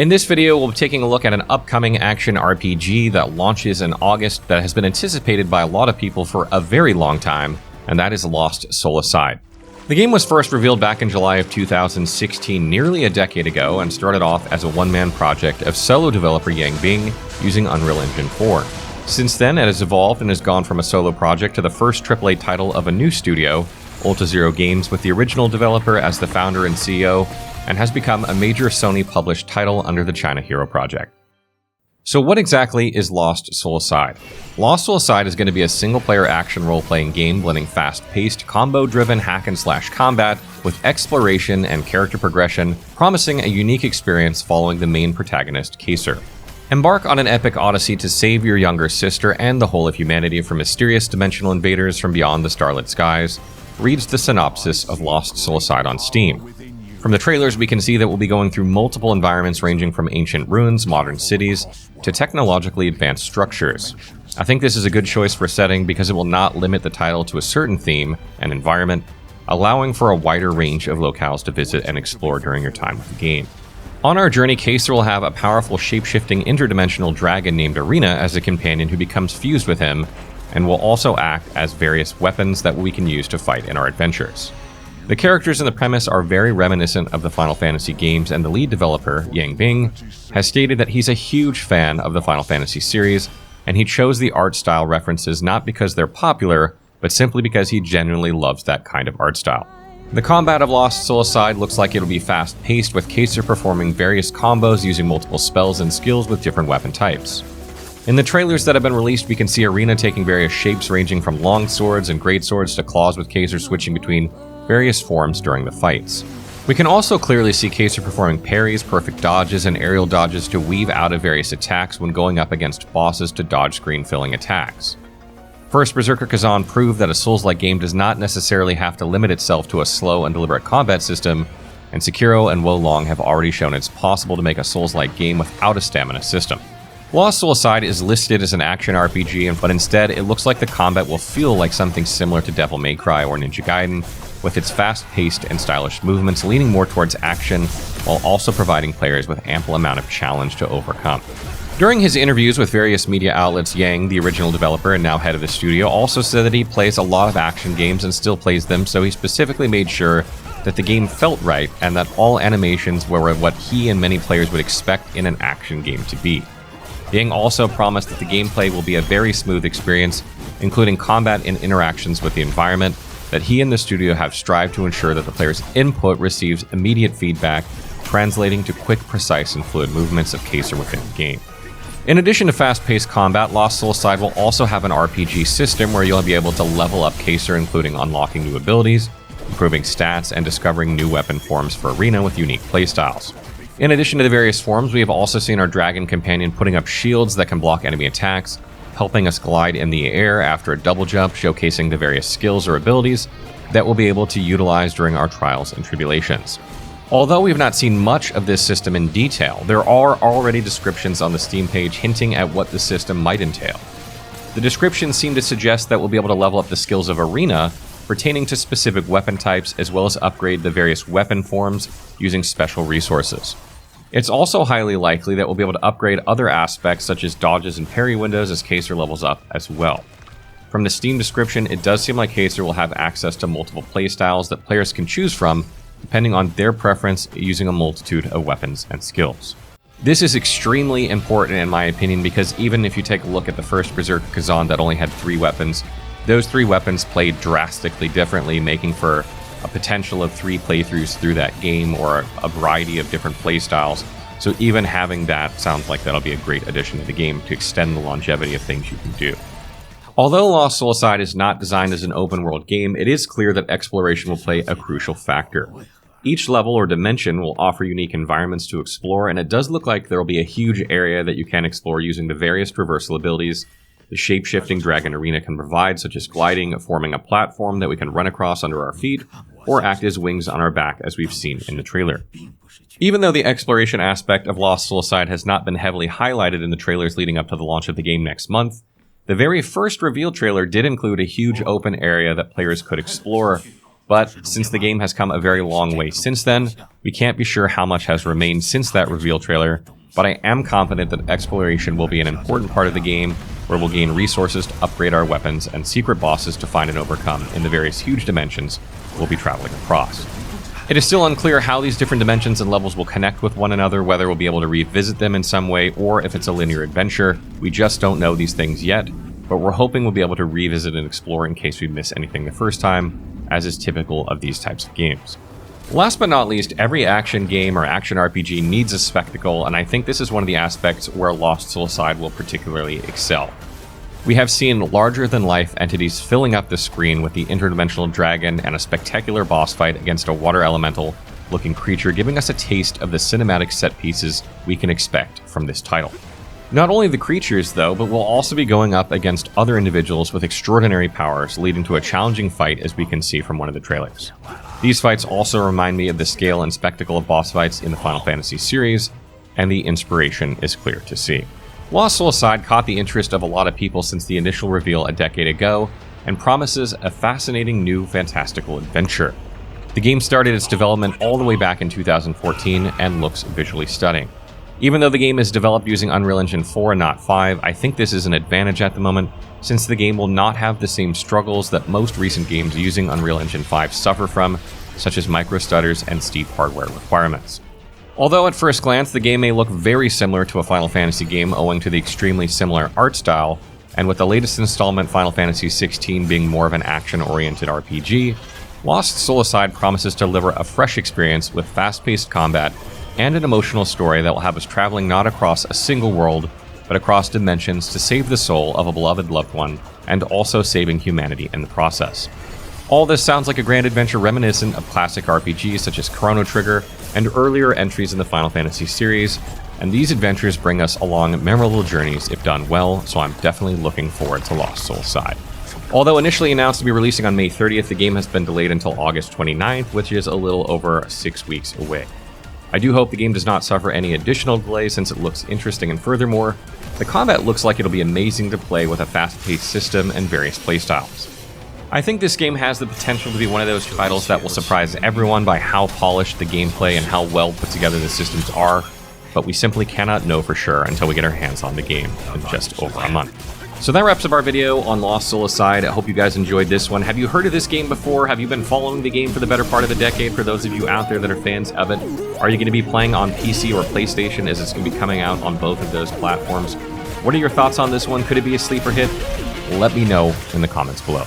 In this video, we'll be taking a look at an upcoming action RPG that launches in August that has been anticipated by a lot of people for a very long time, and that is Lost Soul Aside. The game was first revealed back in July of 2016, nearly a decade ago, and started off as a one-man project of solo developer Yang Bing using Unreal Engine 4. Since then, it has evolved and has gone from a solo project to the first AAA title of a new studio, Ulta Zero Games, with the original developer as the founder and CEO, and has become a major Sony-published title under the China Hero project. So what exactly is Lost Soul Aside? Lost Soul Aside is going to be a single-player action role-playing game blending fast-paced, combo-driven hack-and-slash combat with exploration and character progression, promising a unique experience following the main protagonist, Kaser. Embark on an epic odyssey to save your younger sister and the whole of humanity from mysterious dimensional invaders from beyond the starlit skies, reads the synopsis of Lost Soul Aside on Steam. From the trailers, we can see that we'll be going through multiple environments ranging from ancient ruins, modern cities, to technologically advanced structures. I think this is a good choice for setting because it will not limit the title to a certain theme and environment, allowing for a wider range of locales to visit and explore during your time with the game. On our journey, Kaser will have a powerful shape-shifting interdimensional dragon named Arena as a companion who becomes fused with him, and will also act as various weapons that we can use to fight in our adventures. The characters in the premise are very reminiscent of the Final Fantasy games, and the lead developer, Yang Bing, has stated that he's a huge fan of the Final Fantasy series, and he chose the art style references not because they're popular, but simply because he genuinely loves that kind of art style. The combat of Lost Soul Aside looks like it'll be fast-paced, with Kaser performing various combos using multiple spells and skills with different weapon types. In the trailers that have been released, we can see Arena taking various shapes ranging from long swords and great swords to claws, with Kaser switching between various forms during the fights. We can also clearly see Kaser performing parries, perfect dodges, and aerial dodges to weave out of various attacks when going up against bosses to dodge screen-filling attacks. First, Berserker Kazan proved that a Souls-like game does not necessarily have to limit itself to a slow and deliberate combat system, and Sekiro and Wo Long have already shown it's possible to make a Souls-like game without a stamina system. Lost Soul Aside is listed as an action RPG, but instead it looks like the combat will feel like something similar to Devil May Cry or Ninja Gaiden, with its fast-paced and stylish movements leaning more towards action, while also providing players with ample amount of challenge to overcome. During his interviews with various media outlets, Yang, the original developer and now head of the studio, also said that he plays a lot of action games and still plays them, so he specifically made sure that the game felt right and that all animations were what he and many players would expect in an action game to be. Yang also promised that the gameplay will be a very smooth experience, including combat and interactions with the environment, that he and the studio have strived to ensure that the player's input receives immediate feedback, translating to quick, precise, and fluid movements of Kaser within the game. In addition to fast-paced combat, Lost Soul Aside will also have an RPG system where you'll be able to level up Kaser, including unlocking new abilities, improving stats, and discovering new weapon forms for Arena with unique playstyles. In addition to the various forms, we have also seen our dragon companion putting up shields that can block enemy attacks, helping us glide in the air after a double jump, showcasing the various skills or abilities that we'll be able to utilize during our trials and tribulations. Although we have not seen much of this system in detail, there are already descriptions on the Steam page hinting at what the system might entail. The descriptions seem to suggest that we'll be able to level up the skills of Arena pertaining to specific weapon types, as well as upgrade the various weapon forms using special resources. It's also highly likely that we'll be able to upgrade other aspects such as dodges and parry windows as Kaser levels up as well. From the Steam description, it does seem like Kaser will have access to multiple playstyles that players can choose from, depending on their preference, using a multitude of weapons and skills. This is extremely important in my opinion, because even if you take a look at the first Berserker Kazan that only had 3 weapons, those 3 weapons played drastically differently, making for a potential of 3 playthroughs through that game, or a variety of different playstyles. So even having that sounds like that'll be a great addition to the game to extend the longevity of things you can do. Although Lost Soul Aside is not designed as an open world game, it is clear that exploration will play a crucial factor. Each level or dimension will offer unique environments to explore, and it does look like there will be a huge area that you can explore using the various traversal abilities the shape-shifting Dragon Arena can provide, such as gliding, forming a platform that we can run across under our feet, or act as wings on our back as we've seen in the trailer. Even though the exploration aspect of Lost Soul Aside has not been heavily highlighted in the trailers leading up to the launch of the game next month, the very first reveal trailer did include a huge open area that players could explore, But since the game has come a very long way since then, we can't be sure how much has remained since that reveal trailer, but I am confident that exploration will be an important part of the game, where we'll gain resources to upgrade our weapons and secret bosses to find and overcome in the various huge dimensions we'll be traveling across. It is still unclear how these different dimensions and levels will connect with one another, whether we'll be able to revisit them in some way, or if it's a linear adventure. We just don't know these things yet, but we're hoping we'll be able to revisit and explore in case we miss anything the first time, as is typical of these types of games. Last but not least, every action game or action RPG needs a spectacle, and I think this is one of the aspects where Lost Soulside will particularly excel. We have seen larger-than-life entities filling up the screen with the interdimensional dragon and a spectacular boss fight against a water elemental-looking creature, giving us a taste of the cinematic set pieces we can expect from this title. Not only the creatures, though, but we'll also be going up against other individuals with extraordinary powers, leading to a challenging fight, as we can see from one of the trailers. These fights also remind me of the scale and spectacle of boss fights in the Final Fantasy series, and the inspiration is clear to see. Lost Soulside caught the interest of a lot of people since the initial reveal a decade ago, and promises a fascinating new fantastical adventure. The game started its development all the way back in 2014 and looks visually stunning. Even though the game is developed using Unreal Engine 4 and not 5, I think this is an advantage at the moment, since the game will not have the same struggles that most recent games using Unreal Engine 5 suffer from, such as micro stutters and steep hardware requirements. Although at first glance the game may look very similar to a Final Fantasy game owing to the extremely similar art style, and with the latest installment Final Fantasy XVI being more of an action-oriented RPG, Lost Soulside promises to deliver a fresh experience with fast-paced combat and an emotional story that will have us traveling not across a single world, but across dimensions to save the soul of a beloved loved one, and also saving humanity in the process. All this sounds like a grand adventure reminiscent of classic RPGs such as Chrono Trigger and earlier entries in the Final Fantasy series, and these adventures bring us along memorable journeys if done well, so I'm definitely looking forward to Lost Soulside. Although initially announced to be releasing on May 30th, the game has been delayed until August 29th, which is a little over 6 weeks away. I do hope the game does not suffer any additional delay since it looks interesting, and furthermore, the combat looks like it'll be amazing to play with a fast-paced system and various playstyles. I think this game has the potential to be one of those titles that will surprise everyone by how polished the gameplay and how well put together the systems are, but we simply cannot know for sure until we get our hands on the game in just over a month. So that wraps up our video on Lost Soulside. I hope you guys enjoyed this one. Have you heard of this game before? Have you been following the game for the better part of a decade? For those of you out there that are fans of it, are you going to be playing on PC or PlayStation, as it's going to be coming out on both of those platforms? What are your thoughts on this one? Could it be a sleeper hit? Let me know in the comments below.